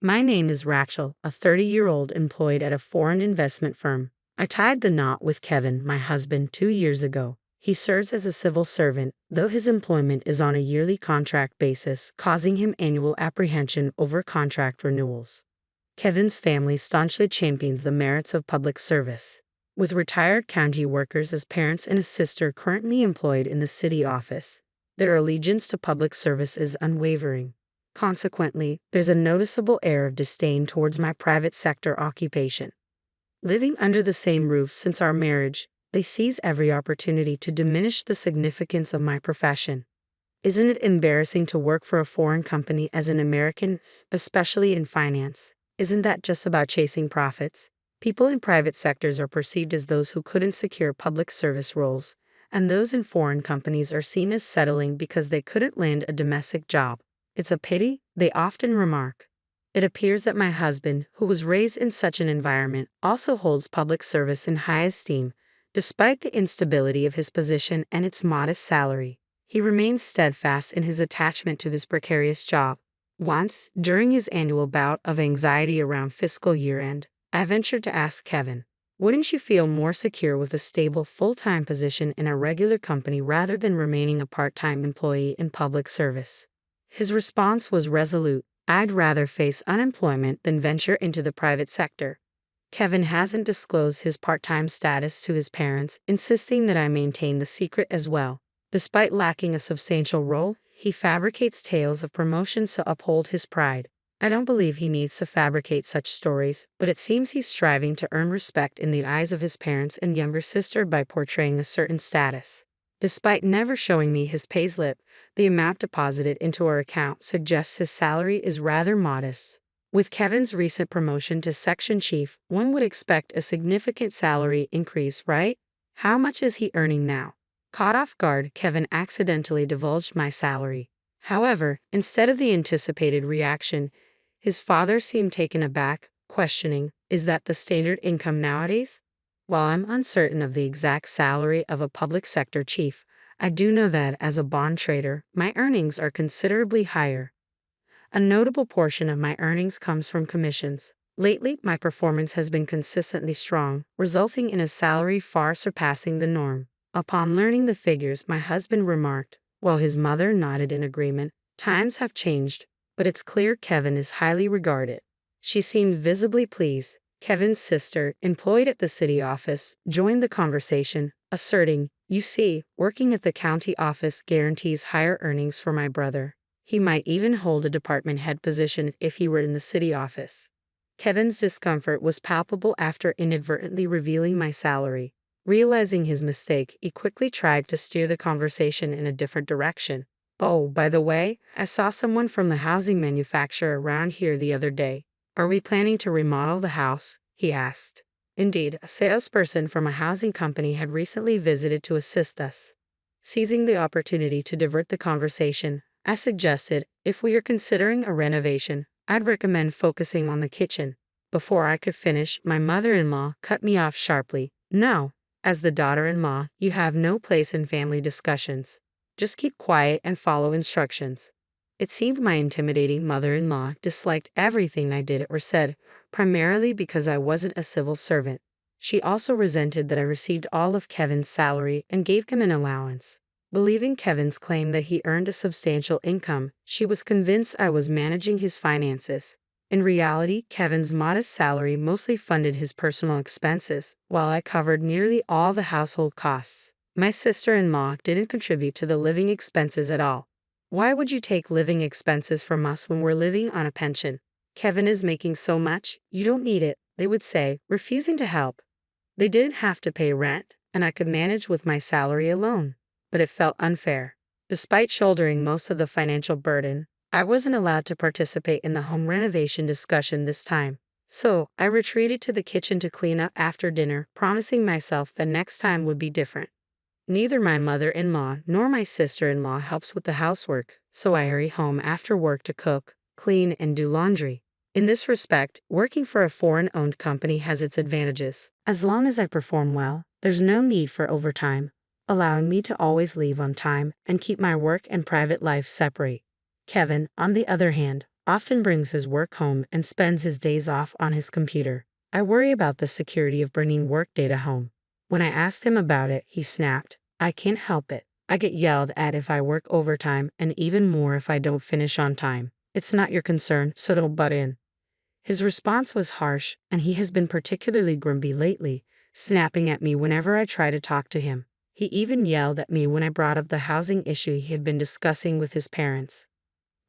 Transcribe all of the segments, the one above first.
My name is Rachel, a 30-year-old employed at a foreign investment firm. I tied the knot with Kevin, my husband, 2 years ago. He serves as a civil servant, though his employment is on a yearly contract basis, causing him annual apprehension over contract renewals. Kevin's family staunchly champions the merits of public service. With retired county workers as parents and a sister currently employed in the city office, their allegiance to public service is unwavering. Consequently, there's a noticeable air of disdain towards my private sector occupation. Living under the same roof since our marriage, they seize every opportunity to diminish the significance of my profession. Isn't it embarrassing to work for a foreign company as an American, especially in finance? Isn't that just about chasing profits? People in private sectors are perceived as those who couldn't secure public service roles, and those in foreign companies are seen as settling because they couldn't land a domestic job. It's a pity, they often remark. It appears that my husband, who was raised in such an environment, also holds public service in high esteem, despite the instability of his position and its modest salary. He remains steadfast in his attachment to this precarious job. Once, during his annual bout of anxiety around fiscal year-end, I ventured to ask Kevin, "Wouldn't you feel more secure with a stable full-time position in a regular company rather than remaining a part-time employee in public service?" His response was resolute. "I'd rather face unemployment than venture into the private sector." Kevin hasn't disclosed his part-time status to his parents, insisting that I maintain the secret as well. Despite lacking a substantial role, he fabricates tales of promotions to uphold his pride. I don't believe he needs to fabricate such stories, but it seems he's striving to earn respect in the eyes of his parents and younger sister by portraying a certain status. Despite never showing me his payslip, the amount deposited into our account suggests his salary is rather modest. With Kevin's recent promotion to section chief, one would expect a significant salary increase, right? How much is he earning now? Caught off guard, Kevin accidentally divulged my salary. However, instead of the anticipated reaction, his father seemed taken aback, questioning, "Is that the standard income nowadays?" While I'm uncertain of the exact salary of a public sector chief, I do know that, as a bond trader, my earnings are considerably higher. A notable portion of my earnings comes from commissions. Lately, my performance has been consistently strong, resulting in a salary far surpassing the norm. Upon learning the figures, my husband remarked, while his mother nodded in agreement, "Times have changed, but it's clear Kevin is highly regarded." She seemed visibly pleased. Kevin's sister, employed at the city office, joined the conversation, asserting, "You see, working at the county office guarantees higher earnings for my brother. He might even hold a department head position if he were in the city office." Kevin's discomfort was palpable after inadvertently revealing my salary. Realizing his mistake, he quickly tried to steer the conversation in a different direction. "Oh, by the way, I saw someone from the housing manufacturer around here the other day. Are we planning to remodel the house?" he asked. Indeed, a salesperson from a housing company had recently visited to assist us. Seizing the opportunity to divert the conversation, I suggested, "If we are considering a renovation, I'd recommend focusing on the kitchen." Before I could finish, my mother-in-law cut me off sharply. "No, as the daughter-in-law, you have no place in family discussions. Just keep quiet and follow instructions." It seemed my intimidating mother-in-law disliked everything I did or said, primarily because I wasn't a civil servant. She also resented that I received all of Kevin's salary and gave him an allowance. Believing Kevin's claim that he earned a substantial income, she was convinced I was managing his finances. In reality, Kevin's modest salary mostly funded his personal expenses, while I covered nearly all the household costs. My sister-in-law didn't contribute to the living expenses at all. "Why would you take living expenses from us when we're living on a pension? Kevin is making so much, you don't need it," they would say, refusing to help. They didn't have to pay rent, and I could manage with my salary alone. But it felt unfair. Despite shouldering most of the financial burden, I wasn't allowed to participate in the home renovation discussion this time. So, I retreated to the kitchen to clean up after dinner, promising myself that next time would be different. Neither my mother-in-law nor my sister-in-law helps with the housework, so I hurry home after work to cook, clean, and do laundry. In this respect, working for a foreign-owned company has its advantages. As long as I perform well, there's no need for overtime, allowing me to always leave on time and keep my work and private life separate. Kevin, on the other hand, often brings his work home and spends his days off on his computer. I worry about the security of bringing work data home. When I asked him about it, he snapped, "I can't help it. I get yelled at if I work overtime and even more if I don't finish on time. It's not your concern, so don't butt in." His response was harsh, and he has been particularly grumpy lately, snapping at me whenever I try to talk to him. He even yelled at me when I brought up the housing issue he had been discussing with his parents.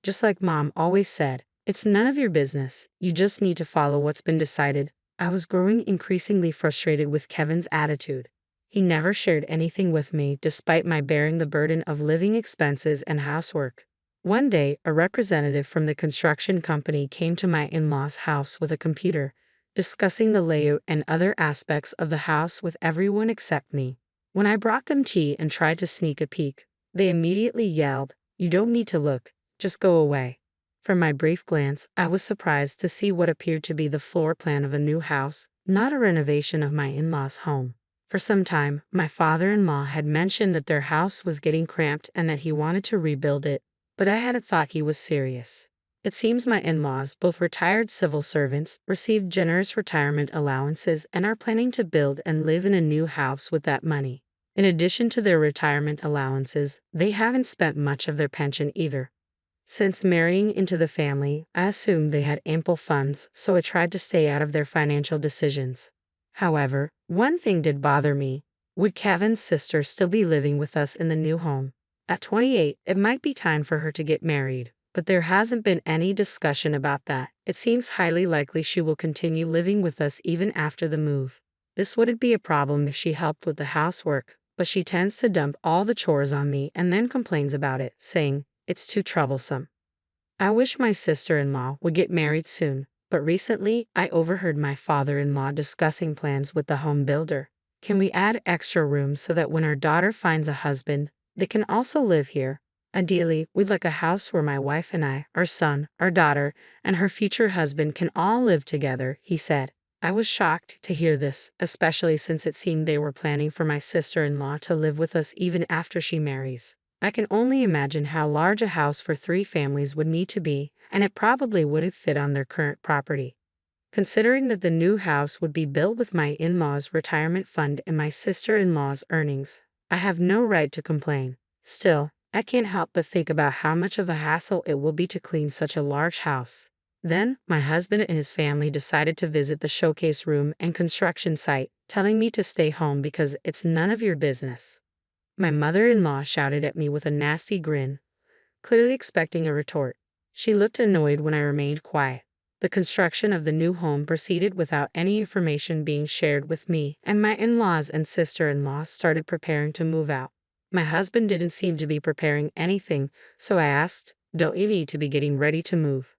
Just like Mom always said, it's none of your business, you just need to follow what's been decided. I was growing increasingly frustrated with Kevin's attitude. He never shared anything with me despite my bearing the burden of living expenses and housework. One day, a representative from the construction company came to my in-laws' house with a computer, discussing the layout and other aspects of the house with everyone except me. When I brought them tea and tried to sneak a peek, they immediately yelled, "You don't need to look, just go away." From my brief glance, I was surprised to see what appeared to be the floor plan of a new house, not a renovation of my in-laws' home. For some time, my father-in-law had mentioned that their house was getting cramped and that he wanted to rebuild it, but I hadn't thought he was serious. It seems my in-laws, both retired civil servants, received generous retirement allowances and are planning to build and live in a new house with that money. In addition to their retirement allowances, they haven't spent much of their pension either. Since marrying into the family, I assumed they had ample funds, so I tried to stay out of their financial decisions. However, one thing did bother me. Would Kevin's sister still be living with us in the new home? At 28, it might be time for her to get married, but there hasn't been any discussion about that. It seems highly likely she will continue living with us even after the move. This wouldn't be a problem if she helped with the housework, but she tends to dump all the chores on me and then complains about it, saying, "It's too troublesome." I wish my sister-in-law would get married soon, but recently I overheard my father-in-law discussing plans with the home builder. Can we add extra rooms so that when our daughter finds a husband, they can also live here? Ideally, we'd like a house where my wife and I, our son, our daughter, and her future husband can all live together, he said. I was shocked to hear this, especially since it seemed they were planning for my sister-in-law to live with us even after she marries. I can only imagine how large a house for 3 families would need to be, and it probably wouldn't fit on their current property. Considering that the new house would be built with my in-laws' retirement fund and my sister-in-law's earnings, I have no right to complain. Still, I can't help but think about how much of a hassle it will be to clean such a large house. Then, my husband and his family decided to visit the showcase room and construction site, telling me to stay home because it's none of your business. My mother-in-law shouted at me with a nasty grin, clearly expecting a retort. She looked annoyed when I remained quiet. The construction of the new home proceeded without any information being shared with me, and my in-laws and sister-in-law started preparing to move out. My husband didn't seem to be preparing anything, so I asked, "Don't you need to be getting ready to move?"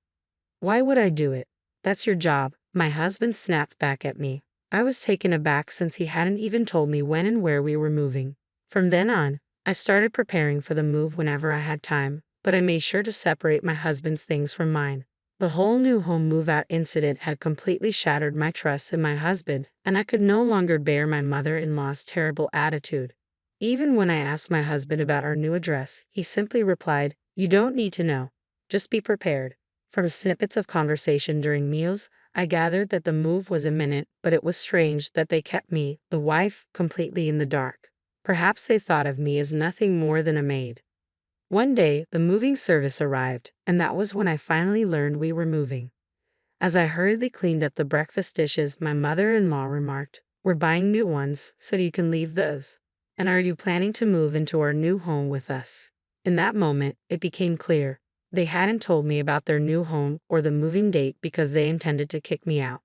"Why would I do it? That's your job," my husband snapped back at me. I was taken aback since he hadn't even told me when and where we were moving. From then on, I started preparing for the move whenever I had time, but I made sure to separate my husband's things from mine. The whole new home move-out incident had completely shattered my trust in my husband, and I could no longer bear my mother-in-law's terrible attitude. Even when I asked my husband about our new address, he simply replied, "You don't need to know. Just be prepared." From snippets of conversation during meals, I gathered that the move was imminent, but it was strange that they kept me, the wife, completely in the dark. Perhaps they thought of me as nothing more than a maid. One day, the moving service arrived, and that was when I finally learned we were moving. As I hurriedly cleaned up the breakfast dishes, my mother-in-law remarked, "We're buying new ones, so you can leave those. And are you planning to move into our new home with us?" In that moment, it became clear. They hadn't told me about their new home or the moving date because they intended to kick me out.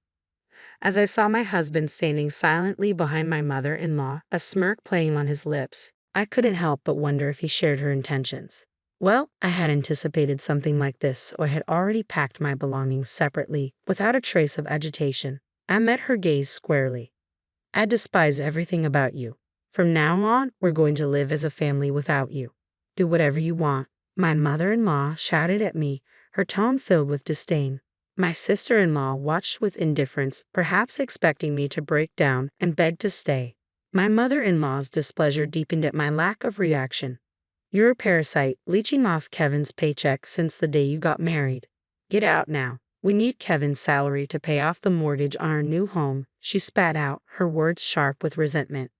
As I saw my husband standing silently behind my mother-in-law, a smirk playing on his lips, I couldn't help but wonder if he shared her intentions. Well, I had anticipated something like this, so I had already packed my belongings separately, without a trace of agitation. I met her gaze squarely. "I despise everything about you. From now on, we're going to live as a family without you. Do whatever you want." My mother-in-law shouted at me, her tone filled with disdain. My sister-in-law watched with indifference, perhaps expecting me to break down and beg to stay. My mother-in-law's displeasure deepened at my lack of reaction. "You're a parasite, leeching off Kevin's paycheck since the day you got married. Get out now. We need Kevin's salary to pay off the mortgage on our new home, she spat out, her words sharp with resentment.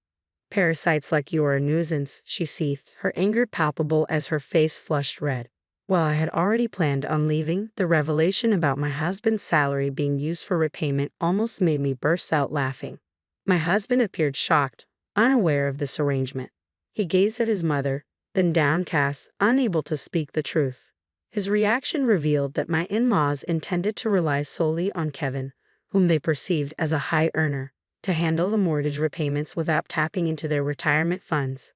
Parasites like you are a nuisance, she seethed, her anger palpable as her face flushed red. While I had already planned on leaving, the revelation about my husband's salary being used for repayment almost made me burst out laughing. My husband appeared shocked, unaware of this arrangement. He gazed at his mother, then downcast, unable to speak the truth. His reaction revealed that my in-laws intended to rely solely on Kevin, whom they perceived as a high earner, to handle the mortgage repayments without tapping into their retirement funds.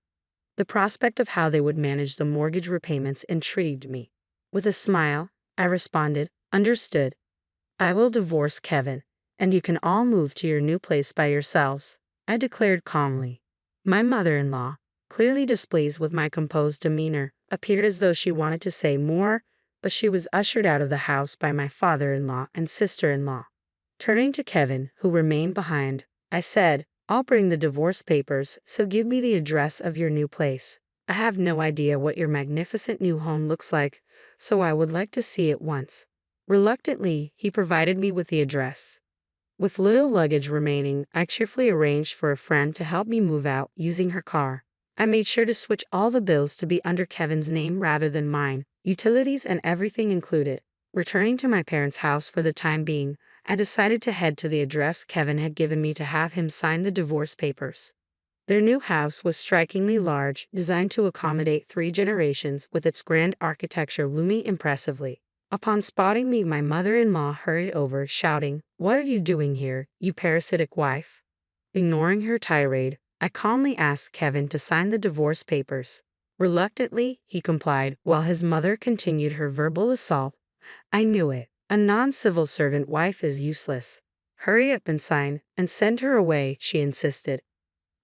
The prospect of how they would manage the mortgage repayments intrigued me. With a smile, I responded, "Understood. I will divorce Kevin, and you can all move to your new place by yourselves," I declared calmly. My mother-in-law, clearly displeased with my composed demeanor, appeared as though she wanted to say more, but she was ushered out of the house by my father-in-law and sister-in-law. Turning to Kevin, who remained behind, I said, "I'll bring the divorce papers, so give me the address of your new place. I have no idea what your magnificent new home looks like, so I would like to see it once." Reluctantly, he provided me with the address. With little luggage remaining, I cheerfully arranged for a friend to help me move out using her car. I made sure to switch all the bills to be under Kevin's name rather than mine, utilities and everything included. Returning to my parents' house for the time being, I decided to head to the address Kevin had given me to have him sign the divorce papers. Their new house was strikingly large, designed to accommodate 3 generations, with its grand architecture looming impressively. Upon spotting me, my mother-in-law hurried over, shouting, "What are you doing here, you parasitic wife?" Ignoring her tirade, I calmly asked Kevin to sign the divorce papers. Reluctantly, he complied, while his mother continued her verbal assault. "I knew it. A non-civil servant wife is useless. Hurry up and sign, and send her away," she insisted.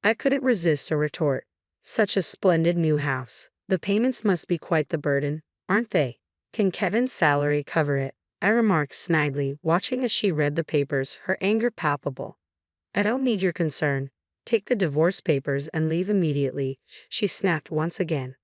I couldn't resist a retort. Such a splendid new house. The payments must be quite the burden, aren't they? Can Kevin's salary cover it? I remarked snidely, watching as she read the papers, her anger palpable. "I don't need your concern. Take the divorce papers and leave immediately," she snapped once again.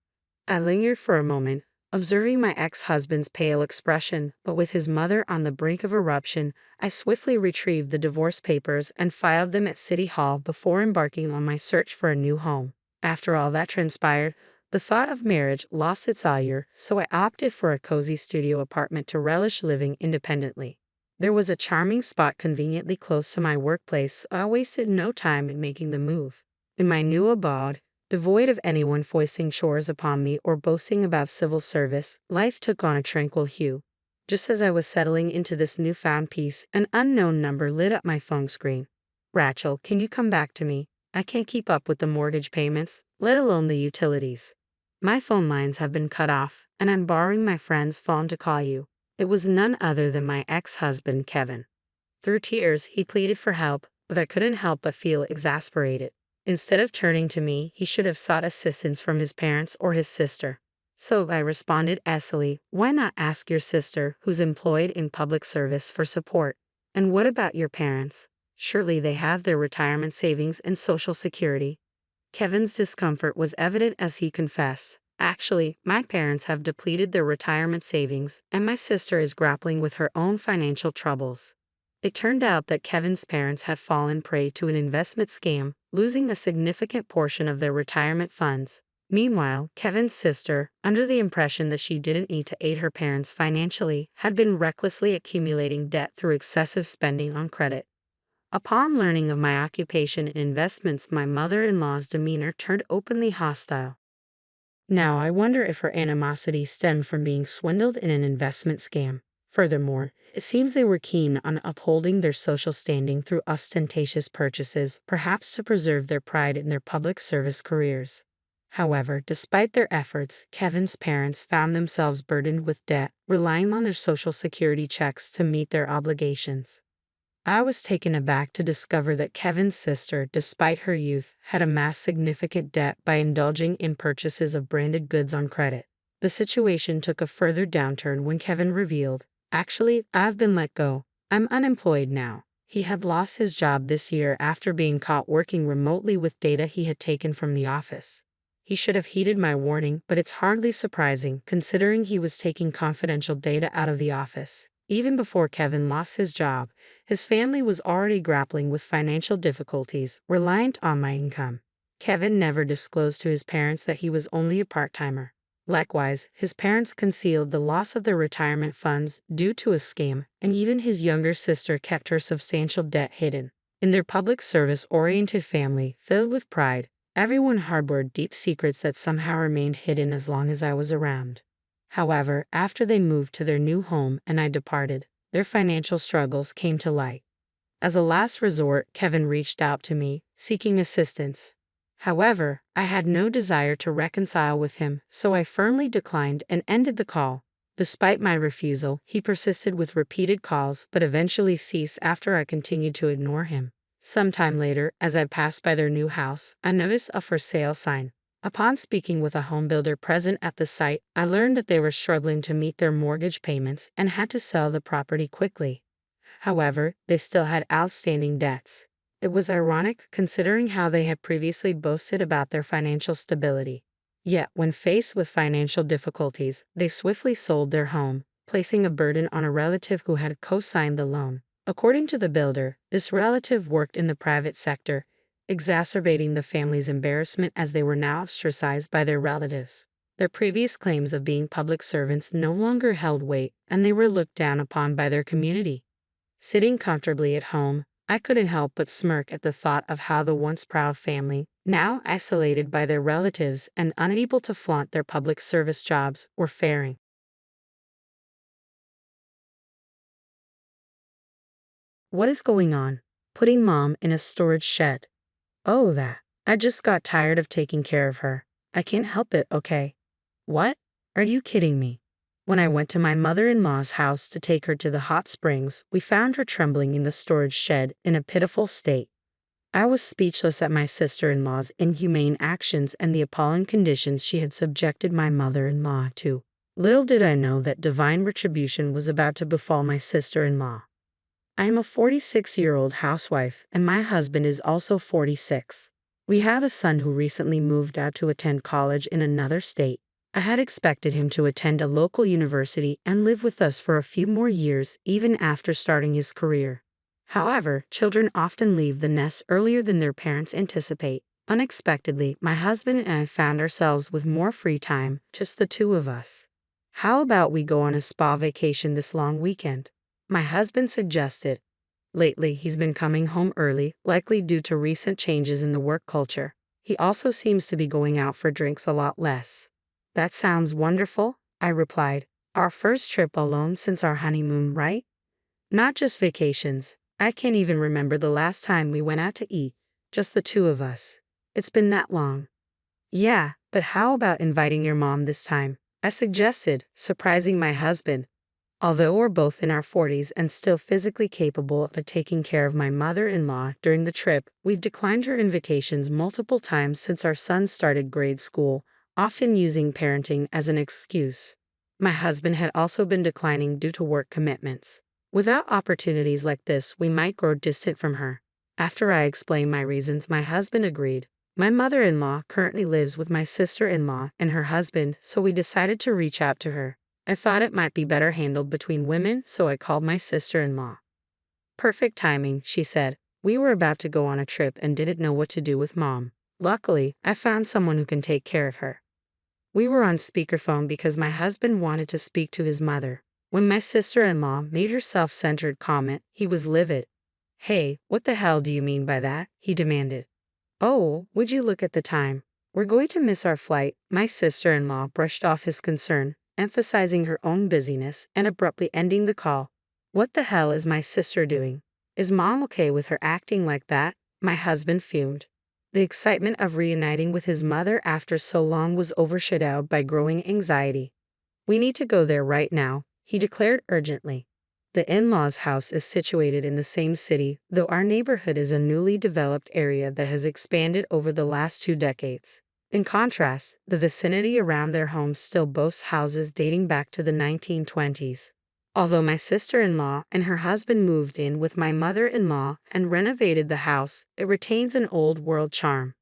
I lingered for a moment, observing my ex-husband's pale expression, but with his mother on the brink of eruption, I swiftly retrieved the divorce papers and filed them at City Hall before embarking on my search for a new home. After all that transpired, the thought of marriage lost its allure, so I opted for a cozy studio apartment to relish living independently. There was a charming spot conveniently close to my workplace, so I wasted no time in making the move. In my new abode, devoid of anyone foisting chores upon me or boasting about civil service, life took on a tranquil hue. Just as I was settling into this newfound peace, an unknown number lit up my phone screen. "Rachel, can you come back to me? I can't keep up with the mortgage payments, let alone the utilities. My phone lines have been cut off, and I'm borrowing my friend's phone to call you." It was none other than my ex-husband, Kevin. Through tears, he pleaded for help, but I couldn't help but feel exasperated. Instead of turning to me, he should have sought assistance from his parents or his sister. So I responded acidly, "Why not ask your sister, who's employed in public service, for support? And what about your parents? Surely they have their retirement savings and Social Security." Kevin's discomfort was evident as he confessed, "Actually, my parents have depleted their retirement savings, and my sister is grappling with her own financial troubles." It turned out that Kevin's parents had fallen prey to an investment scam, losing a significant portion of their retirement funds. Meanwhile, Kevin's sister, under the impression that she didn't need to aid her parents financially, had been recklessly accumulating debt through excessive spending on credit. Upon learning of my occupation in investments, my mother-in-law's demeanor turned openly hostile. Now I wonder if her animosity stemmed from being swindled in an investment scam. Furthermore, it seems they were keen on upholding their social standing through ostentatious purchases, perhaps to preserve their pride in their public service careers. However, despite their efforts, Kevin's parents found themselves burdened with debt, relying on their Social Security checks to meet their obligations. I was taken aback to discover that Kevin's sister, despite her youth, had amassed significant debt by indulging in purchases of branded goods on credit. The situation took a further downturn when Kevin revealed, "Actually, I've been let go. I'm unemployed now." He had lost his job this year after being caught working remotely with data he had taken from the office. He should have heeded my warning, but it's hardly surprising, considering he was taking confidential data out of the office. Even before Kevin lost his job, his family was already grappling with financial difficulties, reliant on my income. Kevin never disclosed to his parents that he was only a part-timer. Likewise, his parents concealed the loss of their retirement funds due to a scam, and even his younger sister kept her substantial debt hidden. In their public service-oriented family, filled with pride, everyone harbored deep secrets that somehow remained hidden as long as I was around. However, after they moved to their new home and I departed, their financial struggles came to light. As a last resort, Kevin reached out to me, seeking assistance. However, I had no desire to reconcile with him, so I firmly declined and ended the call. Despite my refusal, he persisted with repeated calls but eventually ceased after I continued to ignore him. Sometime later, as I passed by their new house, I noticed a for sale sign. Upon speaking with a home builder present at the site, I learned that they were struggling to meet their mortgage payments and had to sell the property quickly. However, they still had outstanding debts. It was ironic considering how they had previously boasted about their financial stability. Yet, when faced with financial difficulties, they swiftly sold their home, placing a burden on a relative who had co-signed the loan. According to the builder, this relative worked in the private sector, exacerbating the family's embarrassment as they were now ostracized by their relatives. Their previous claims of being public servants no longer held weight, and they were looked down upon by their community. Sitting comfortably at home, I couldn't help but smirk at the thought of how the once proud family, now isolated by their relatives and unable to flaunt their public service jobs, were faring. What is going on? Putting mom in a storage shed. Oh, that. I just got tired of taking care of her. I can't help it, okay? What? Are you kidding me? When I went to my mother-in-law's house to take her to the hot springs, we found her trembling in the storage shed in a pitiful state. I was speechless at my sister-in-law's inhumane actions and the appalling conditions she had subjected my mother-in-law to. Little did I know that divine retribution was about to befall my sister-in-law. I am a 46-year-old housewife, and my husband is also 46. We have a son who recently moved out to attend college in another state. I had expected him to attend a local university and live with us for a few more years, even after starting his career. However, children often leave the nest earlier than their parents anticipate. Unexpectedly, my husband and I found ourselves with more free time, just the two of us. How about we go on a spa vacation this long weekend? My husband suggested. Lately, he's been coming home early, likely due to recent changes in the work culture. He also seems to be going out for drinks a lot less. That sounds wonderful, I replied. Our first trip alone since our honeymoon, right? Not just vacations. I can't even remember the last time we went out to eat, just the two of us. It's been that long. Yeah, but how about inviting your mom this time? I suggested, surprising my husband. Although we're both in our 40s and still physically capable of taking care of my mother-in-law during the trip, we've declined her invitations multiple times since our son started grade school, often using parenting as an excuse. My husband had also been declining due to work commitments. Without opportunities like this, we might grow distant from her. After I explained my reasons, my husband agreed. My mother-in-law currently lives with my sister-in-law and her husband, so we decided to reach out to her. I thought it might be better handled between women, so I called my sister-in-law. Perfect timing, she said. We were about to go on a trip and didn't know what to do with mom. Luckily, I found someone who can take care of her. We were on speakerphone because my husband wanted to speak to his mother. When my sister-in-law made her self-centered comment, he was livid. Hey, what the hell do you mean by that? He demanded. Oh, would you look at the time? We're going to miss our flight. My sister-in-law brushed off his concern, emphasizing her own busyness and abruptly ending the call. What the hell is my sister doing? Is mom okay with her acting like that? My husband fumed. The excitement of reuniting with his mother after so long was overshadowed by growing anxiety. We need to go there right now, he declared urgently. The in-laws' house is situated in the same city, though our neighborhood is a newly developed area that has expanded over the last 2 decades. In contrast, the vicinity around their home still boasts houses dating back to the 1920s. Although my sister-in-law and her husband moved in with my mother-in-law and renovated the house, it retains an old-world charm.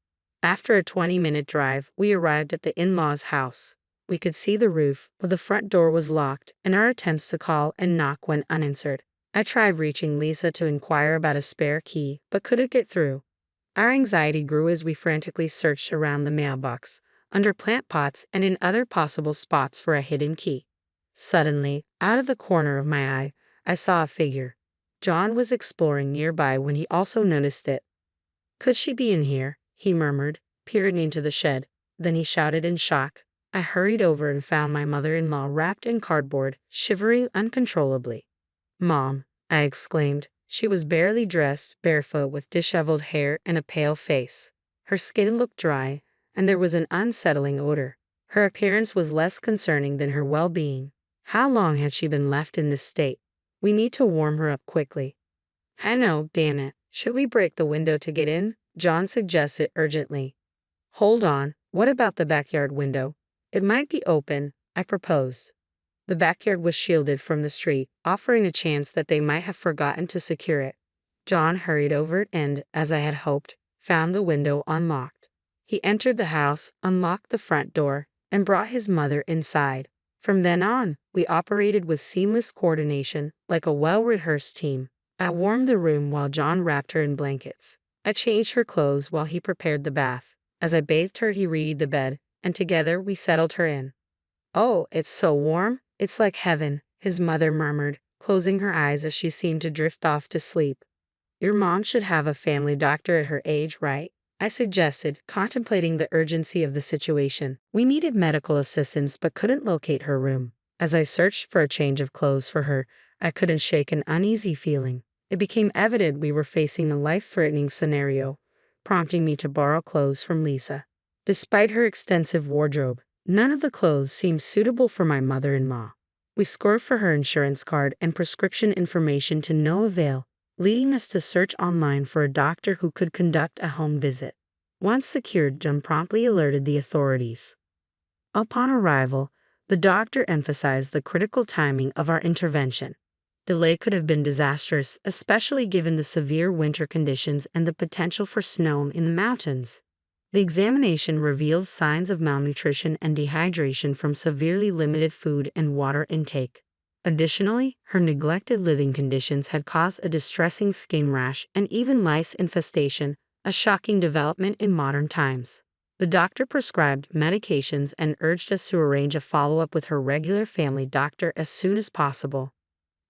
After a 20-minute drive, we arrived at the in-laws' house. We could see the roof, but the front door was locked, and our attempts to call and knock went unanswered. I tried reaching Lisa to inquire about a spare key, but couldn't get through. Our anxiety grew as we frantically searched around the mailbox, under plant pots, and in other possible spots for a hidden key. Suddenly, out of the corner of my eye, I saw a figure. John was exploring nearby when he also noticed it. "Could she be in here?" he murmured, peering into the shed. Then he shouted in shock. I hurried over and found my mother-in-law wrapped in cardboard, shivering uncontrollably. "Mom," I exclaimed. She was barely dressed, barefoot, with disheveled hair and a pale face. Her skin looked dry, and there was an unsettling odor. Her appearance was less concerning than her well-being. How long had she been left in this state? "We need to warm her up quickly." "I know, damn it. Should we break the window to get in?" John suggested urgently. "Hold on, what about the backyard window? It might be open," I proposed. The backyard was shielded from the street, offering a chance that they might have forgotten to secure it. John hurried over and, as I had hoped, found the window unlocked. He entered the house, unlocked the front door, and brought his mother inside. From then on, we operated with seamless coordination, like a well-rehearsed team. I warmed the room while John wrapped her in blankets. I changed her clothes while he prepared the bath. As I bathed her, he readied the bed, and together we settled her in. "Oh, it's so warm. It's like heaven," his mother murmured, closing her eyes as she seemed to drift off to sleep. "Your mom should have a family doctor at her age, right?" I suggested, contemplating the urgency of the situation. We needed medical assistance but couldn't locate her room. As I searched for a change of clothes for her, I couldn't shake an uneasy feeling. It became evident we were facing a life-threatening scenario, prompting me to borrow clothes from Lisa. Despite her extensive wardrobe, none of the clothes seemed suitable for my mother-in-law. We scored for her insurance card and prescription information to no avail, leading us to search online for a doctor who could conduct a home visit. Once secured, John promptly alerted the authorities. Upon arrival, the doctor emphasized the critical timing of our intervention. Delay could have been disastrous, especially given the severe winter conditions and the potential for snow in the mountains. The examination revealed signs of malnutrition and dehydration from severely limited food and water intake. Additionally, her neglected living conditions had caused a distressing skin rash and even lice infestation, a shocking development in modern times. The doctor prescribed medications and urged us to arrange a follow-up with her regular family doctor as soon as possible.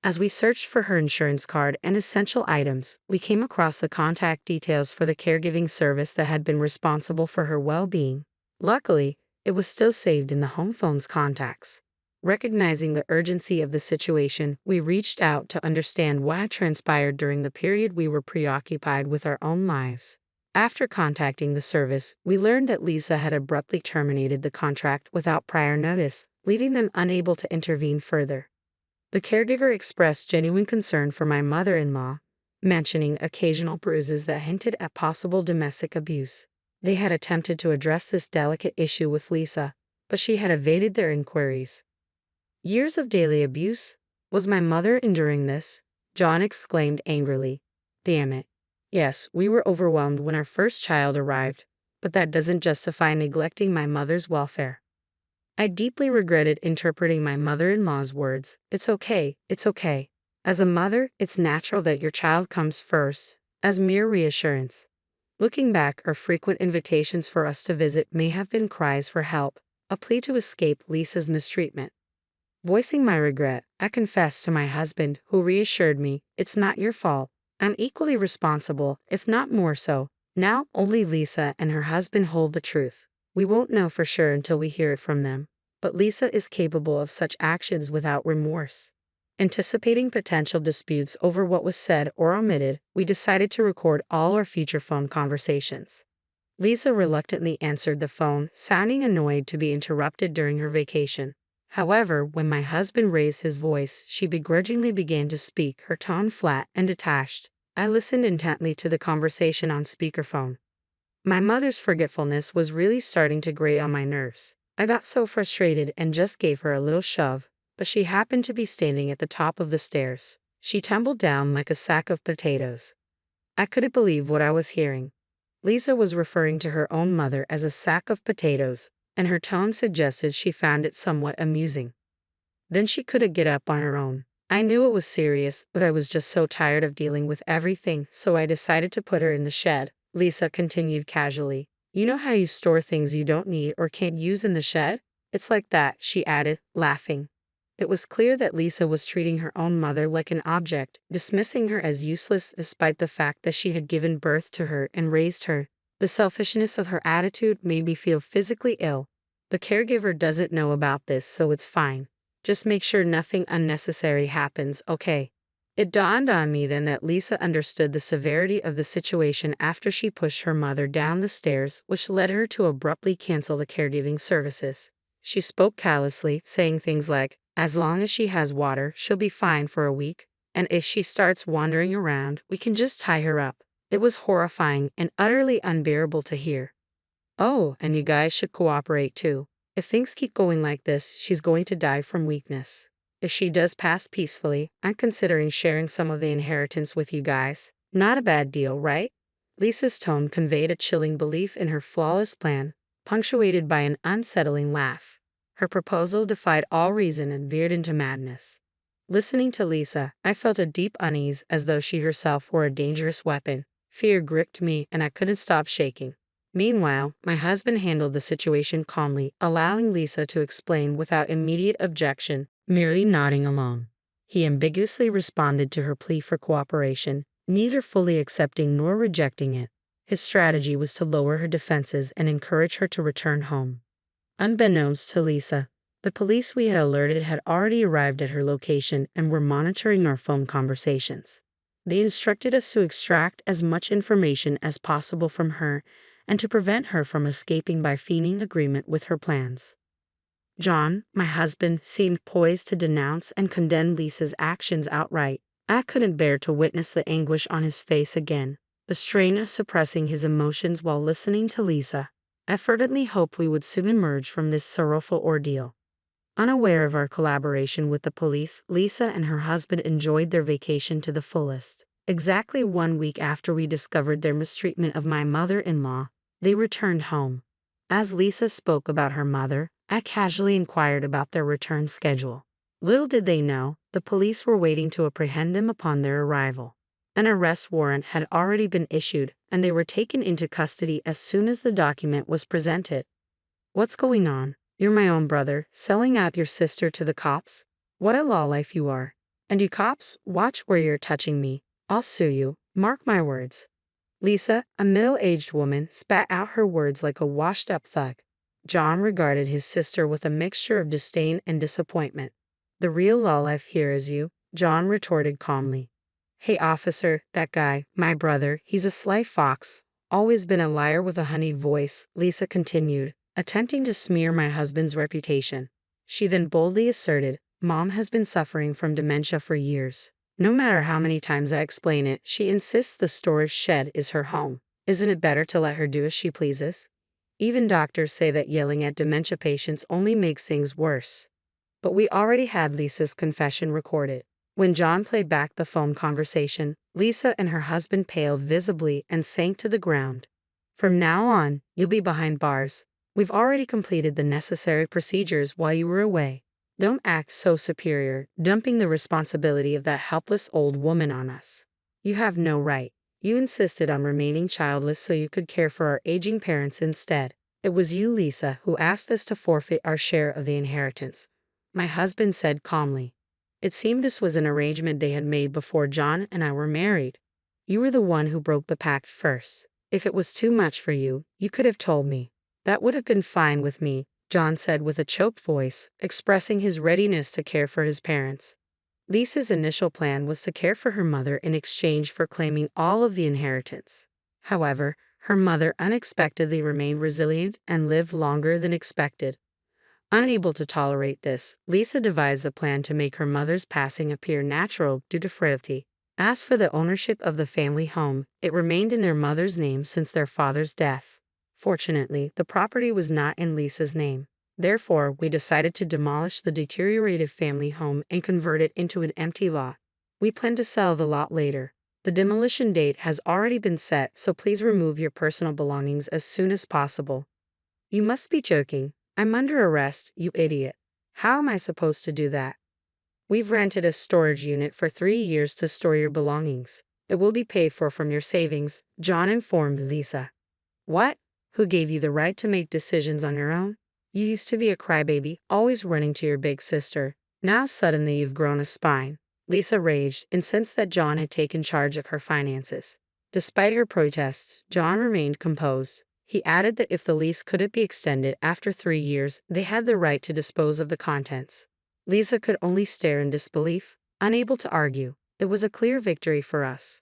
As we searched for her insurance card and essential items, we came across the contact details for the caregiving service that had been responsible for her well-being. Luckily, it was still saved in the home phone's contacts. Recognizing the urgency of the situation, we reached out to understand what had transpired during the period we were preoccupied with our own lives. After contacting the service, we learned that Lisa had abruptly terminated the contract without prior notice, leaving them unable to intervene further. The caregiver expressed genuine concern for my mother-in-law, mentioning occasional bruises that hinted at possible domestic abuse. They had attempted to address this delicate issue with Lisa, but she had evaded their inquiries. Years of daily abuse? Was my mother enduring this? John exclaimed angrily. "Damn it. Yes, we were overwhelmed when our first child arrived, but that doesn't justify neglecting my mother's welfare." I deeply regretted interpreting my mother-in-law's words. It's okay. As a mother, it's natural that your child comes first," as mere reassurance. Looking back, our frequent invitations for us to visit may have been cries for help, a plea to escape Lisa's mistreatment. Voicing my regret, I confessed to my husband, who reassured me, "It's not your fault. I'm equally responsible, if not more so." Now, only Lisa and her husband hold the truth. We won't know for sure until we hear it from them, but Lisa is capable of such actions without remorse. Anticipating potential disputes over what was said or omitted, we decided to record all our future phone conversations. Lisa reluctantly answered the phone, sounding annoyed to be interrupted during her vacation. However, when my husband raised his voice, she begrudgingly began to speak, her tone flat and detached. I listened intently to the conversation on speakerphone. My mother's forgetfulness was really starting to grate on my nerves. I got so frustrated and just gave her a little shove, but she happened to be standing at the top of the stairs. She tumbled down like a sack of potatoes. I couldn't believe what I was hearing. Lisa was referring to her own mother as a sack of potatoes. and her tone suggested she found it somewhat amusing. Then she couldn't get up on her own. I knew it was serious, but I was just so tired of dealing with everything, so I decided to put her in the shed. Lisa continued casually. You know how you store things you don't need or can't use in the shed? It's like that, she added, laughing. It was clear that Lisa was treating her own mother like an object, dismissing her as useless despite the fact that she had given birth to her and raised her. The selfishness of her attitude made me feel physically ill. The caregiver doesn't know about this, so it's fine. Just make sure nothing unnecessary happens, okay? It dawned on me then that Lisa understood the severity of the situation after she pushed her mother down the stairs, which led her to abruptly cancel the caregiving services. She spoke callously, saying things like, as long as she has water, she'll be fine for a week, and if she starts wandering around, we can just tie her up. It was horrifying and utterly unbearable to hear. Oh, and you guys should cooperate too. If things keep going like this, she's going to die from weakness. If she does pass peacefully, I'm considering sharing some of the inheritance with you guys. Not a bad deal, right? Lisa's tone conveyed a chilling belief in her flawless plan, punctuated by an unsettling laugh. Her proposal defied all reason and veered into madness. Listening to Lisa, I felt a deep unease as though she herself were a dangerous weapon. Fear gripped me and I couldn't stop shaking. Meanwhile, my husband handled the situation calmly, allowing Lisa to explain without immediate objection, merely nodding along. He ambiguously responded to her plea for cooperation, neither fully accepting nor rejecting it. His strategy was to lower her defenses and encourage her to return home. Unbeknownst to Lisa, the police we had alerted had already arrived at her location and were monitoring our phone conversations. They instructed us to extract as much information as possible from her and to prevent her from escaping by feigning agreement with her plans. John, my husband, seemed poised to denounce and condemn Lisa's actions outright. I couldn't bear to witness the anguish on his face again, the strain of suppressing his emotions while listening to Lisa. I fervently hoped we would soon emerge from this sorrowful ordeal. Unaware of our collaboration with the police, Lisa and her husband enjoyed their vacation to the fullest. Exactly 1 week after we discovered their mistreatment of my mother-in-law, they returned home. As Lisa spoke about her mother, I casually inquired about their return schedule. Little did they know, the police were waiting to apprehend them upon their arrival. An arrest warrant had already been issued, and they were taken into custody as soon as the document was presented. What's going on? You're my own brother, selling out your sister to the cops? What a lawlife you are. And you cops, watch where you're touching me. I'll sue you, mark my words. Lisa, a middle-aged woman, spat out her words like a washed-up thug. John regarded his sister with a mixture of disdain and disappointment. The real lawlife here is you, John retorted calmly. Hey officer, that guy, my brother, he's a sly fox. Always been a liar with a honeyed voice, Lisa continued, attempting to smear my husband's reputation. She then boldly asserted, Mom has been suffering from dementia for years. No matter how many times I explain it, she insists the storage shed is her home. Isn't it better to let her do as she pleases? Even doctors say that yelling at dementia patients only makes things worse. But we already had Lisa's confession recorded. When John played back the phone conversation, Lisa and her husband paled visibly and sank to the ground. From now on, you'll be behind bars. We've already completed the necessary procedures while you were away. Don't act so superior, dumping the responsibility of that helpless old woman on us. You have no right. You insisted on remaining childless so you could care for our aging parents instead. It was you, Lisa, who asked us to forfeit our share of the inheritance, my husband said calmly. It seemed this was an arrangement they had made before John and I were married. You were the one who broke the pact first. If it was too much for you, you could have told me. That would have been fine with me, John said with a choked voice, expressing his readiness to care for his parents. Lisa's initial plan was to care for her mother in exchange for claiming all of the inheritance. However, her mother unexpectedly remained resilient and lived longer than expected. Unable to tolerate this, Lisa devised a plan to make her mother's passing appear natural due to frailty. As for the ownership of the family home, it remained in their mother's name since their father's death. Fortunately, the property was not in Lisa's name. Therefore, we decided to demolish the deteriorated family home and convert it into an empty lot. We plan to sell the lot later. The demolition date has already been set, so please remove your personal belongings as soon as possible. You must be joking. I'm under arrest, you idiot. How am I supposed to do that? We've rented a storage unit for 3 years to store your belongings. It will be paid for from your savings, John informed Lisa. What? Who gave you the right to make decisions on your own? You used to be a crybaby, always running to your big sister. Now suddenly you've grown a spine. Lisa raged, incensed that John had taken charge of her finances. Despite her protests, John remained composed. He added that if the lease couldn't be extended after 3 years, they had the right to dispose of the contents. Lisa could only stare in disbelief, unable to argue. It was a clear victory for us.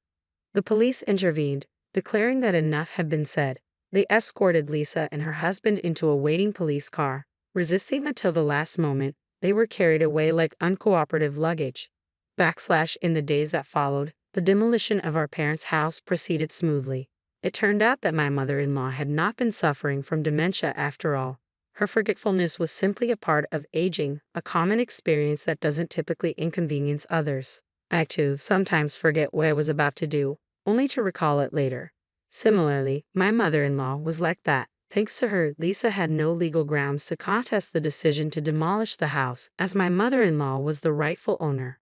The police intervened, declaring that enough had been said. They escorted Lisa and her husband into a waiting police car. Resisting until the last moment, they were carried away like uncooperative luggage. In the days that followed, the demolition of our parents' house proceeded smoothly. It turned out that my mother-in-law had not been suffering from dementia after all. Her forgetfulness was simply a part of aging, a common experience that doesn't typically inconvenience others. I too sometimes forget what I was about to do, only to recall it later. Similarly, my mother-in-law was like that. Thanks to her, Lisa had no legal grounds to contest the decision to demolish the house, as my mother-in-law was the rightful owner.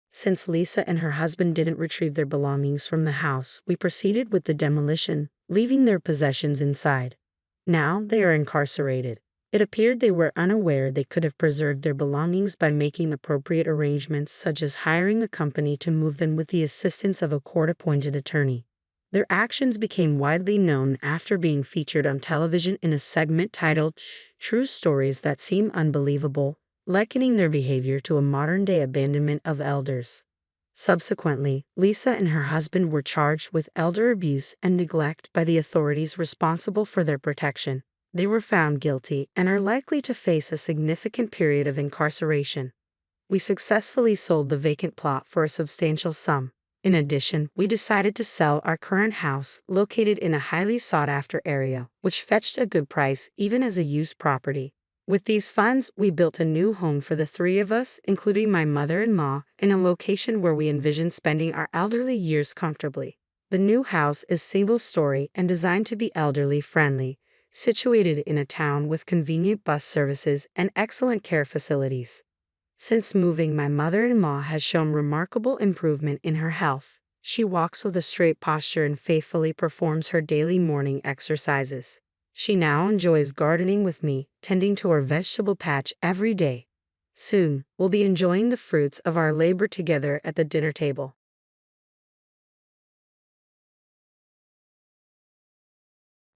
Since Lisa and her husband didn't retrieve their belongings from the house, we proceeded with the demolition, leaving their possessions inside. Now they are incarcerated. It appeared they were unaware they could have preserved their belongings by making appropriate arrangements, such as hiring a company to move them with the assistance of a court-appointed attorney. Their actions became widely known after being featured on television in a segment titled True Stories That Seem Unbelievable, likening their behavior to a modern-day abandonment of elders. Subsequently, Lisa and her husband were charged with elder abuse and neglect by the authorities responsible for their protection. They were found guilty and are likely to face a significant period of incarceration. We successfully sold the vacant plot for a substantial sum. In addition, we decided to sell our current house, located in a highly sought-after area, which fetched a good price even as a used property. With these funds, we built a new home for the three of us, including my mother-in-law, in a location where we envision spending our elderly years comfortably. The new house is single-story and designed to be elderly-friendly, situated in a town with convenient bus services and excellent care facilities. Since moving, my mother-in-law has shown remarkable improvement in her health. She walks with a straight posture and faithfully performs her daily morning exercises. She now enjoys gardening with me, tending to our vegetable patch every day. Soon, we'll be enjoying the fruits of our labor together at the dinner table.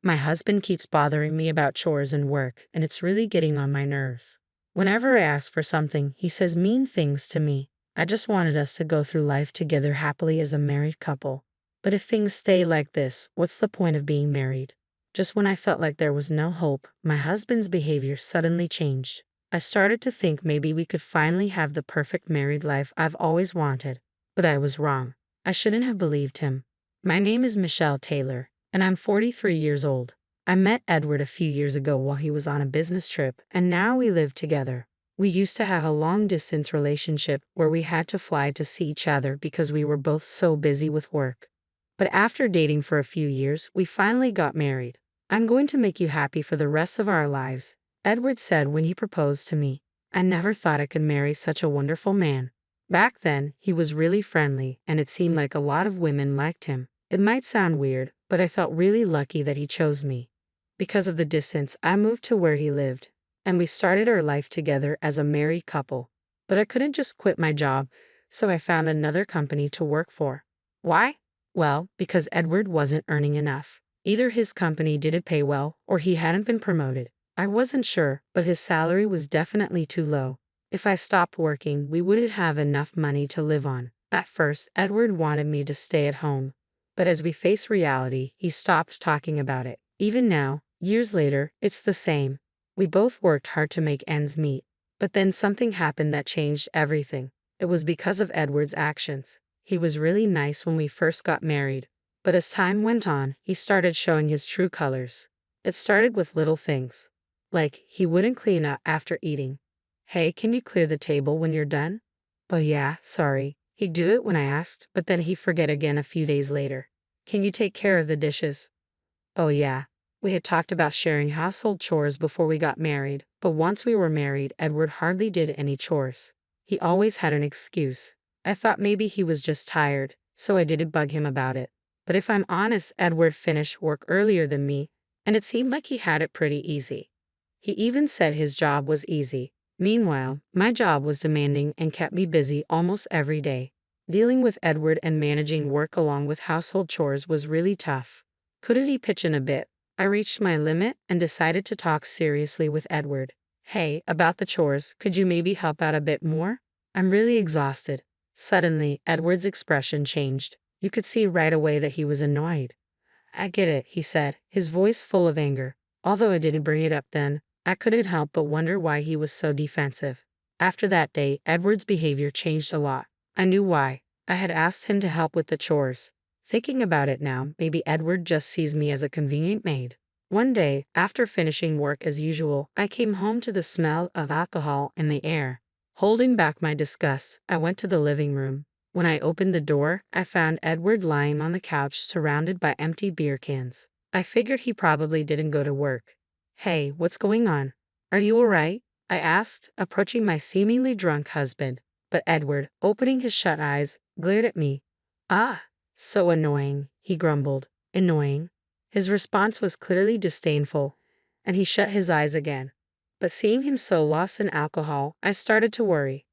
My husband keeps bothering me about chores and work, and it's really getting on my nerves. Whenever I ask for something, he says mean things to me. I just wanted us to go through life together happily as a married couple. But if things stay like this, what's the point of being married? Just when I felt like there was no hope, my husband's behavior suddenly changed. I started to think maybe we could finally have the perfect married life I've always wanted. But I was wrong. I shouldn't have believed him. My name is Michelle Taylor, and I'm 43 years old. I met Edward a few years ago while he was on a business trip, and now we live together. We used to have a long-distance relationship where we had to fly to see each other because we were both so busy with work. But after dating for a few years, we finally got married. I'm going to make you happy for the rest of our lives, Edward said when he proposed to me. I never thought I could marry such a wonderful man. Back then, he was really friendly, and it seemed like a lot of women liked him. It might sound weird, but I felt really lucky that he chose me. Because of the distance, I moved to where he lived, and we started our life together as a married couple. But I couldn't just quit my job, so I found another company to work for. Why? Well, because Edward wasn't earning enough. Either his company didn't pay well, or he hadn't been promoted. I wasn't sure, but his salary was definitely too low. If I stopped working, we wouldn't have enough money to live on. At first, Edward wanted me to stay at home. But as we faced reality, he stopped talking about it. Even now, years later, it's the same. We both worked hard to make ends meet. But then something happened that changed everything. It was because of Edward's actions. He was really nice when we first got married. But as time went on, he started showing his true colors. It started with little things. Like, he wouldn't clean up after eating. Hey, can you clear the table when you're done? Oh yeah, sorry. He'd do it when I asked, but then he'd forget again a few days later. Can you take care of the dishes? Oh yeah. We had talked about sharing household chores before we got married, but once we were married, Edward hardly did any chores. He always had an excuse. I thought maybe he was just tired, so I didn't bug him about it. But if I'm honest, Edward finished work earlier than me, and it seemed like he had it pretty easy. He even said his job was easy. Meanwhile, my job was demanding and kept me busy almost every day. Dealing with Edward and managing work along with household chores was really tough. Couldn't he pitch in a bit? I reached my limit and decided to talk seriously with Edward. Hey, about the chores, could you maybe help out a bit more? I'm really exhausted. Suddenly, Edward's expression changed. You could see right away that he was annoyed. I get it, he said, his voice full of anger. Although I didn't bring it up then, I couldn't help but wonder why he was so defensive. After that day, Edward's behavior changed a lot. I knew why. I had asked him to help with the chores. Thinking about it now, maybe Edward just sees me as a convenient maid. One day, after finishing work as usual, I came home to the smell of alcohol in the air. Holding back my disgust, I went to the living room. When I opened the door, I found Edward lying on the couch surrounded by empty beer cans. I figured he probably didn't go to work. Hey, what's going on? Are you all right? I asked, approaching my seemingly drunk husband. But Edward, opening his shut eyes, glared at me. Ah, so annoying, he grumbled. Annoying? His response was clearly disdainful, and he shut his eyes again. But seeing him so lost in alcohol, I started to worry.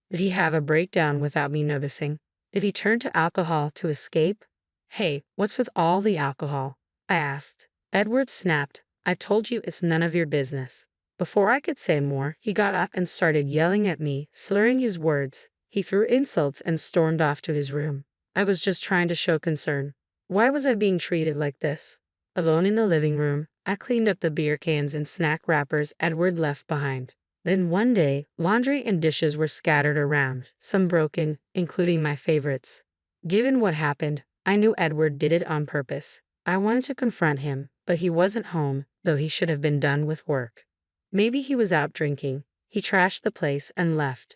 Did he have a breakdown without me noticing? Did he turn to alcohol to escape? Hey, what's with all the alcohol? I asked. Edward snapped. I told you it's none of your business. Before I could say more, he got up and started yelling at me, slurring his words. He threw insults and stormed off to his room. I was just trying to show concern. Why was I being treated like this? Alone in the living room, I cleaned up the beer cans and snack wrappers Edward left behind. Then one day, laundry and dishes were scattered around, some broken, including my favorites. Given what happened, I knew Edward did it on purpose. I wanted to confront him, but he wasn't home, though he should have been done with work. Maybe he was out drinking. He trashed the place and left.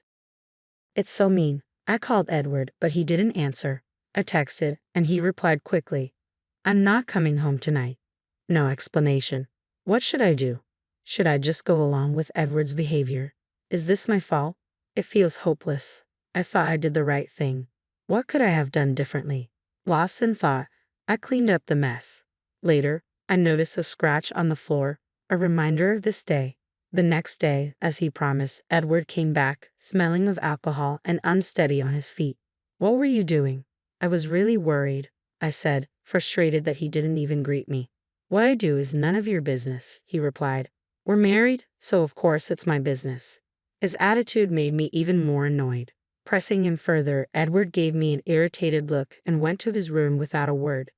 It's so mean. I called Edward, but he didn't answer. I texted, and he replied quickly. I'm not coming home tonight. No explanation. What should I do? Should I just go along with Edward's behavior? Is this my fault? It feels hopeless. I thought I did the right thing. What could I have done differently? Lost in thought, I cleaned up the mess. Later, I noticed a scratch on the floor, a reminder of this day. The next day, as he promised, Edward came back, smelling of alcohol and unsteady on his feet. What were you doing? I was really worried, I said, frustrated that he didn't even greet me. What I do is none of your business, he replied. We're married, so of course it's my business. His attitude made me even more annoyed. Pressing him further, Edward gave me an irritated look and went to his room without a word.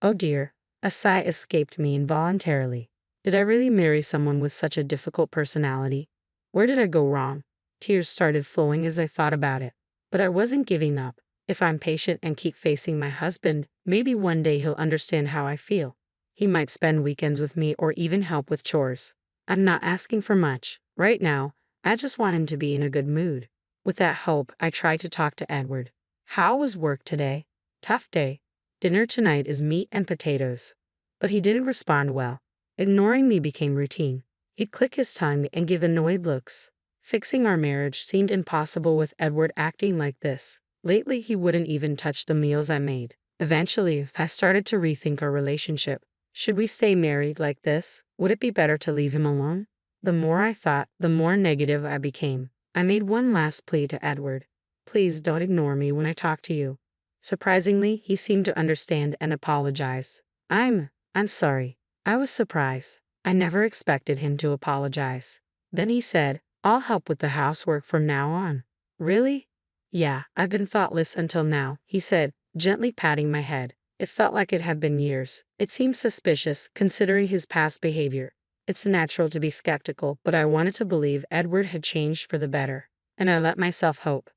Oh dear, a sigh escaped me involuntarily. Did I really marry someone with such a difficult personality? Where did I go wrong? Tears started flowing as I thought about it. But I wasn't giving up. If I'm patient and keep facing my husband, maybe one day he'll understand how I feel. He might spend weekends with me or even help with chores. I'm not asking for much. Right now, I just want him to be in a good mood. With that hope, I tried to talk to Edward. How was work today? Tough day. Dinner tonight is meat and potatoes. But he didn't respond well. Ignoring me became routine. He'd click his tongue and give annoyed looks. Fixing our marriage seemed impossible with Edward acting like this. Lately, he wouldn't even touch the meals I made. Eventually, I started to rethink our relationship. Should we stay married like this? Would it be better to leave him alone? The more I thought, the more negative I became. I made one last plea to Edward. Please don't ignore me when I talk to you. Surprisingly, he seemed to understand and apologize. I'm sorry. I was surprised. I never expected him to apologize. Then he said, I'll help with the housework from now on. Really? Yeah, I've been thoughtless until now, he said, gently patting my head. It felt like it had been years. It seemed suspicious, considering his past behavior. It's natural to be skeptical, but I wanted to believe Edward had changed for the better, and I let myself hope.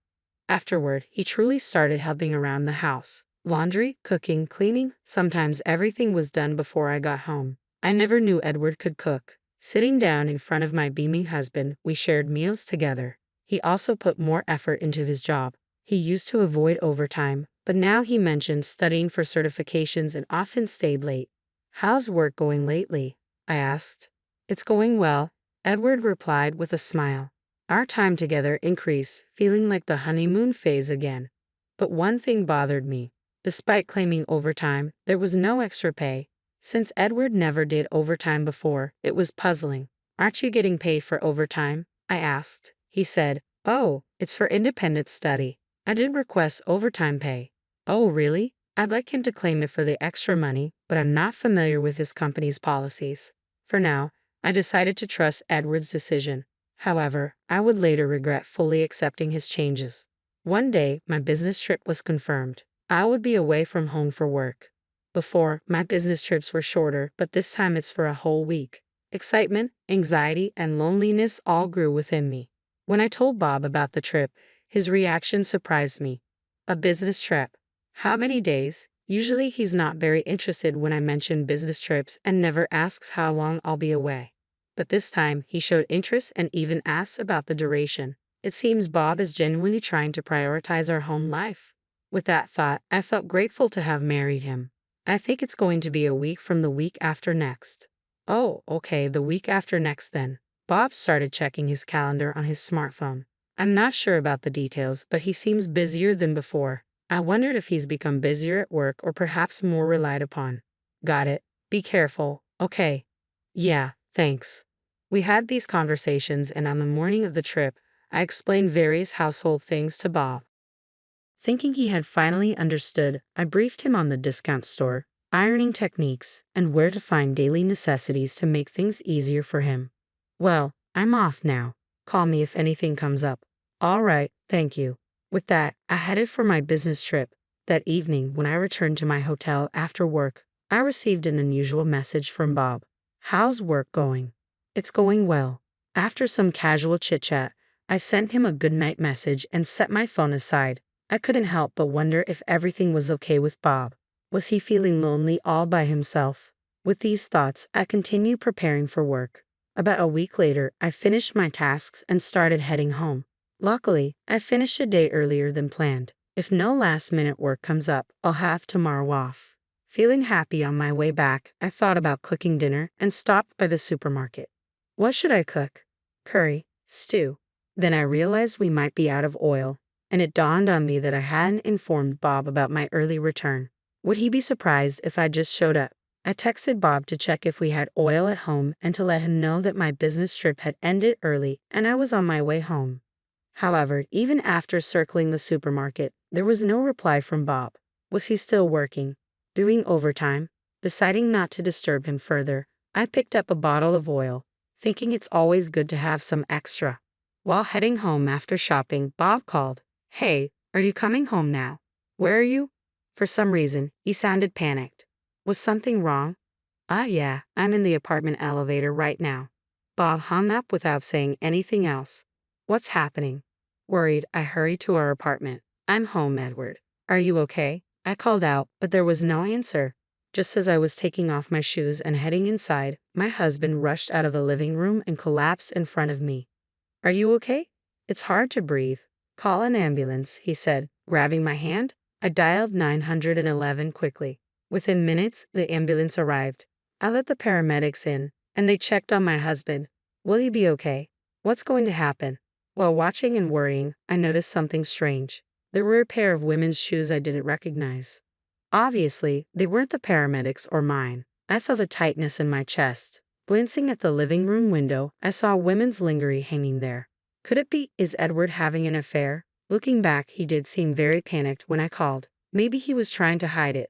Afterward, he truly started helping around the house. Laundry, cooking, cleaning, sometimes everything was done before I got home. I never knew Edward could cook. Sitting down in front of my beaming husband, we shared meals together. He also put more effort into his job. He used to avoid overtime, but now he mentioned studying for certifications and often stayed late. How's work going lately? I asked. It's going well, Edward replied with a smile. Our time together increased, feeling like the honeymoon phase again. But one thing bothered me. Despite claiming overtime, there was no extra pay. Since Edward never did overtime before, it was puzzling. Aren't you getting paid for overtime? I asked. He said, oh, it's for independent study. I did request overtime pay. Oh, really? I'd like him to claim it for the extra money, but I'm not familiar with his company's policies. For now, I decided to trust Edward's decision. However, I would later regret fully accepting his changes. One day, my business trip was confirmed. I would be away from home for work. Before, my business trips were shorter, but this time it's for a whole week. Excitement, anxiety, and loneliness all grew within me. When I told Bob about the trip, his reaction surprised me. A business trip. How many days? Usually he's not very interested when I mention business trips and never asks how long I'll be away. But this time, he showed interest and even asked about the duration. It seems Bob is genuinely trying to prioritize our home life. With that thought, I felt grateful to have married him. I think it's going to be a week from the week after next. Oh, okay, the week after next then. Bob started checking his calendar on his smartphone. I'm not sure about the details, but he seems busier than before. I wondered if he's become busier at work or perhaps more relied upon. Got it. Be careful. Okay. Yeah, thanks. We had these conversations, and on the morning of the trip, I explained various household things to Bob. Thinking he had finally understood, I briefed him on the discount store, ironing techniques, and where to find daily necessities to make things easier for him. Well, I'm off now. Call me if anything comes up. All right, thank you. With that, I headed for my business trip. That evening, when I returned to my hotel after work, I received an unusual message from Bob. How's work going? It's going well. After some casual chit-chat, I sent him a goodnight message and set my phone aside. I couldn't help but wonder if everything was okay with Bob. Was he feeling lonely all by himself? With these thoughts, I continued preparing for work. About a week later, I finished my tasks and started heading home. Luckily, I finished a day earlier than planned. If no last-minute work comes up, I'll have tomorrow off. Feeling happy on my way back, I thought about cooking dinner and stopped by the supermarket. What should I cook? Curry, stew. Then I realized we might be out of oil, and it dawned on me that I hadn't informed Bob about my early return. Would he be surprised if I just showed up? I texted Bob to check if we had oil at home and to let him know that my business trip had ended early and I was on my way home. However, even after circling the supermarket, there was no reply from Bob. Was he still working? Doing overtime? Deciding not to disturb him further, I picked up a bottle of oil, thinking it's always good to have some extra. While heading home after shopping, Bob called. Hey, are you coming home now? Where are you? For some reason, he sounded panicked. Was something wrong? Yeah, I'm in the apartment elevator right now. Bob hung up without saying anything else. What's happening? Worried, I hurried to our apartment. I'm home, Edward. Are you okay? I called out, but there was no answer. Just as I was taking off my shoes and heading inside, my husband rushed out of the living room and collapsed in front of me. Are you okay? It's hard to breathe. Call an ambulance, he said, grabbing my hand. I dialed 911 quickly. Within minutes, the ambulance arrived. I let the paramedics in, and they checked on my husband. Will he be okay? What's going to happen? While watching and worrying, I noticed something strange. There were a pair of women's shoes I didn't recognize. Obviously, they weren't the paramedics or mine. I felt a tightness in my chest. Glancing at the living room window, I saw women's lingerie hanging there. Could it be? Is Edward having an affair? Looking back, he did seem very panicked when I called. Maybe he was trying to hide it.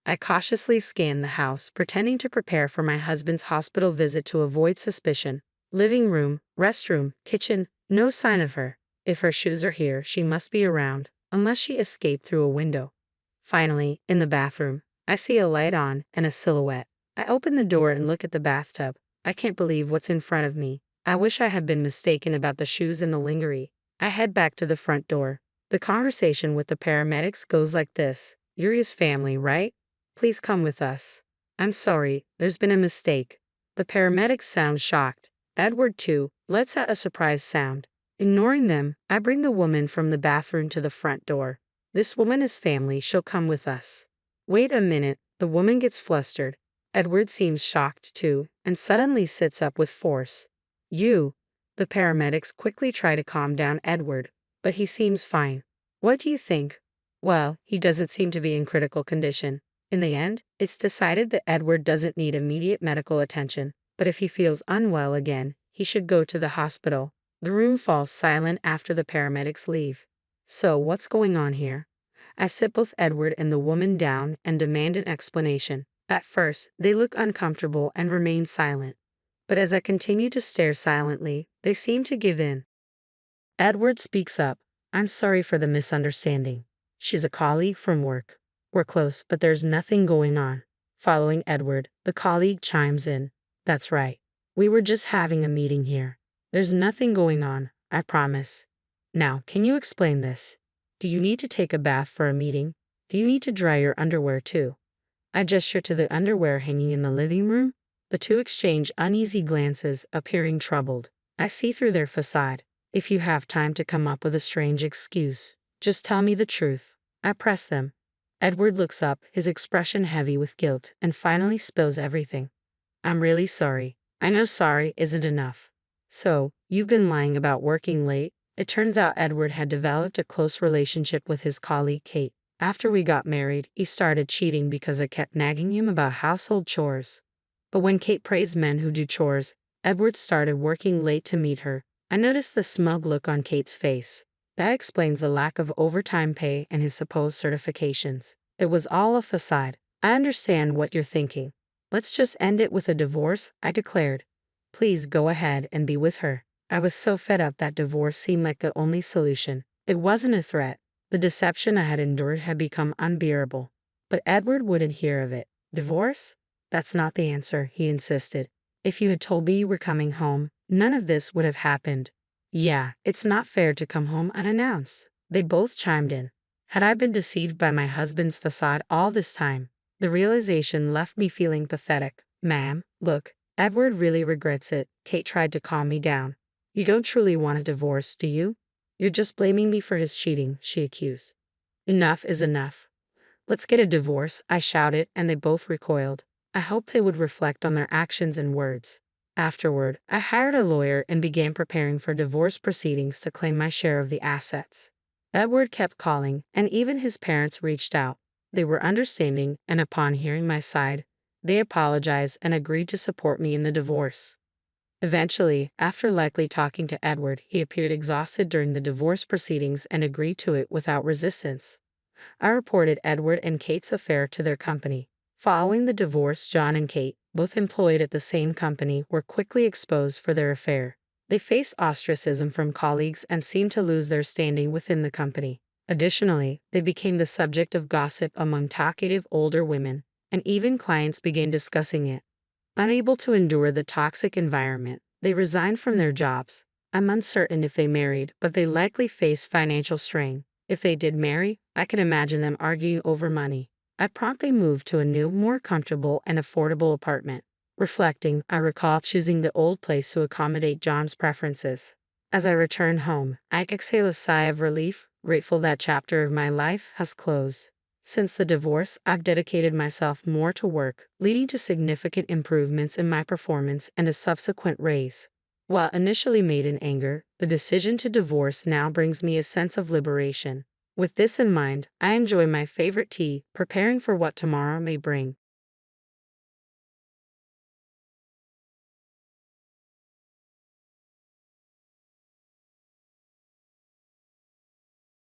I cautiously scanned the house, pretending to prepare for my husband's hospital visit to avoid suspicion. Living room, restroom, kitchen, no sign of her. If her shoes are here, she must be around, unless she escaped through a window. Finally, in the bathroom, I see a light on and a silhouette. I open the door and look at the bathtub. I can't believe what's in front of me. I wish I had been mistaken about the shoes and the lingerie. I head back to the front door. The conversation with the paramedics goes like this. You're his family, right? Please come with us. I'm sorry, there's been a mistake. The paramedics sound shocked. Edward too, lets out a surprised sound. Ignoring them, I bring the woman from the bathroom to the front door. This woman is family, she'll come with us. Wait a minute, the woman gets flustered. Edward seems shocked too, and suddenly sits up with force. You. The paramedics quickly try to calm down Edward, but he seems fine. What do you think? Well, he doesn't seem to be in critical condition. In the end, it's decided that Edward doesn't need immediate medical attention, but if he feels unwell again, he should go to the hospital. The room falls silent after the paramedics leave. So, what's going on here? I sit both Edward and the woman down and demand an explanation. At first, they look uncomfortable and remain silent. But as I continue to stare silently, they seem to give in. Edward speaks up. I'm sorry for the misunderstanding. She's a colleague from work. We're close, but there's nothing going on. Following Edward, the colleague chimes in. That's right. We were just having a meeting here. There's nothing going on, I promise. Now, can you explain this? Do you need to take a bath for a meeting? Do you need to dry your underwear too? I gesture to the underwear hanging in the living room. The two exchange uneasy glances, appearing troubled. I see through their facade. If you have time to come up with a strange excuse, just tell me the truth. I press them. Edward looks up, his expression heavy with guilt, and finally spills everything. I'm really sorry. I know sorry isn't enough. So, you've been lying about working late? It turns out Edward had developed a close relationship with his colleague Kate. After we got married, he started cheating because I kept nagging him about household chores. But when Kate praised men who do chores, Edward started working late to meet her. I noticed the smug look on Kate's face. That explains the lack of overtime pay and his supposed certifications. It was all a facade. I understand what you're thinking. Let's just end it with a divorce, I declared. Please go ahead and be with her. I was so fed up that divorce seemed like the only solution. It wasn't a threat. The deception I had endured had become unbearable. But Edward wouldn't hear of it. Divorce? That's not the answer, he insisted. If you had told me you were coming home, none of this would have happened. Yeah, it's not fair to come home unannounced. They both chimed in. Had I been deceived by my husband's facade all this time? The realization left me feeling pathetic. Ma'am, look, Edward really regrets it. Kate tried to calm me down. You don't truly want a divorce, do you? You're just blaming me for his cheating, she accused. Enough is enough. Let's get a divorce, I shouted, and they both recoiled. I hoped they would reflect on their actions and words. Afterward, I hired a lawyer and began preparing for divorce proceedings to claim my share of the assets. Edward kept calling, and even his parents reached out. They were understanding, and upon hearing my side, they apologized and agreed to support me in the divorce. Eventually, after likely talking to Edward, he appeared exhausted during the divorce proceedings and agreed to it without resistance. I reported Edward and Kate's affair to their company. Following the divorce, John and Kate, both employed at the same company, were quickly exposed for their affair. They faced ostracism from colleagues and seemed to lose their standing within the company. Additionally, they became the subject of gossip among talkative older women, and even clients began discussing it. Unable to endure the toxic environment, they resigned from their jobs. I'm uncertain if they married, but they likely faced financial strain. If they did marry, I can imagine them arguing over money. I promptly moved to a new, more comfortable and affordable apartment. Reflecting, I recall choosing the old place to accommodate John's preferences. As I return home, I exhale a sigh of relief, grateful that chapter of my life has closed. Since the divorce, I've dedicated myself more to work, leading to significant improvements in my performance and a subsequent raise. While initially made in anger, the decision to divorce now brings me a sense of liberation. With this in mind, I enjoy my favorite tea, preparing for what tomorrow may bring.